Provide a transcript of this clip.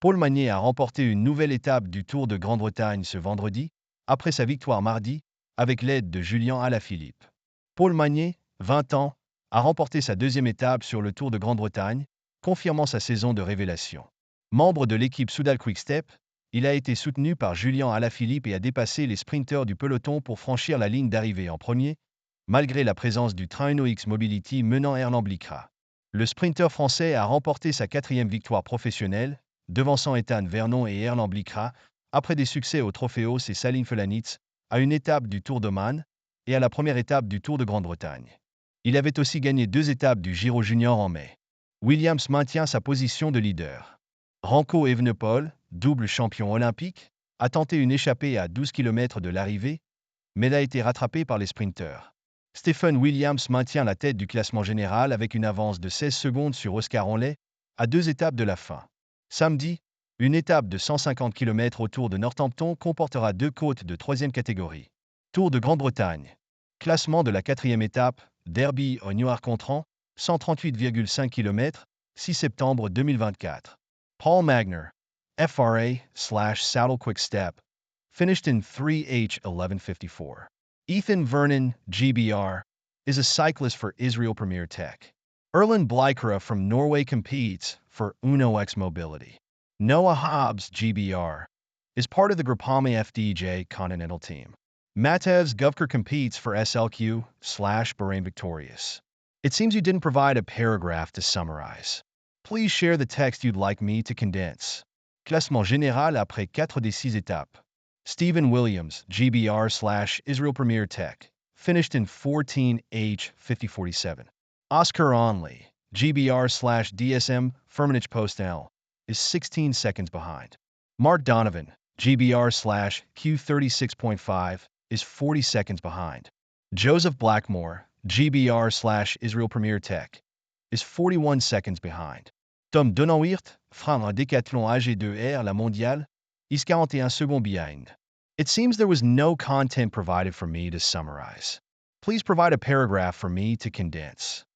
Paul Magnier a remporté une nouvelle étape du Tour de Grande-Bretagne ce vendredi, après sa victoire mardi, avec l'aide de Julian Alaphilippe. Paul Magnier, 20 ans, a remporté sa deuxième étape sur le Tour de Grande-Bretagne, confirmant sa saison de révélation. Membre de l'équipe Soudal Quick-Step, il a été soutenu par Julian Alaphilippe et a dépassé les sprinteurs du peloton pour franchir la ligne d'arrivée en premier, malgré la présence du train NOX Mobility menant Erland Blikra. Le sprinteur français a remporté sa quatrième victoire professionnelle, devançant Ethan Vernon et Erland Blikra, après des succès au Trophéos et Saline Felanitz, à une étape du Tour d'Oman et à la première étape du Tour de Grande-Bretagne. Il avait aussi gagné 2 étapes du Giro Junior en mai. Williams maintient sa position de leader. Remco Evenepoel, double champion olympique, a tenté une échappée à 12 km de l'arrivée, mais a été rattrapé par les sprinteurs. Stephen Williams maintient la tête du classement général avec une avance de 16 secondes sur Oscar Onley, à 2 étapes de la fin. Samedi, une étape de 150 km autour de Northampton comportera 2 côtes de 3e catégorie. Tour de Grande-Bretagne. Classement de la 4e étape, Derby au New-Arcontran, 138,5 km, 6 septembre 2024. Paul Magner, FRA/Saddle Quick Step, finished in 3H1154. Ethan Vernon, GBR, is a cyclist for Israel Premier Tech. Erland Blikra from Norway competes for Uno X Mobility. Noah Hobbs, GBR, is part of the Groupama FDJ Continental Team. Matevs Govker competes for SLQ/Bahrain Victorious. It seems you didn't provide a paragraph to summarize. Please share the text you'd like me to condense. Classement général après 4 des 6 étapes. Stephen Williams, GBR/Israel Premier Tech, finished in 14H5047. Oscar Onley, GBR/DSM Firmenich Postel, is 16 seconds behind. Mark Donovan, GBR/Q36.5, is 40 seconds behind. Joseph Blackmore, GBR/Israel Premier Tech, is 41 seconds behind. Tom Donauwirth, from un Decathlon AG2R La Mondiale, is 41 seconds behind. It seems there was no content provided for me to summarize. Please provide a paragraph for me to condense.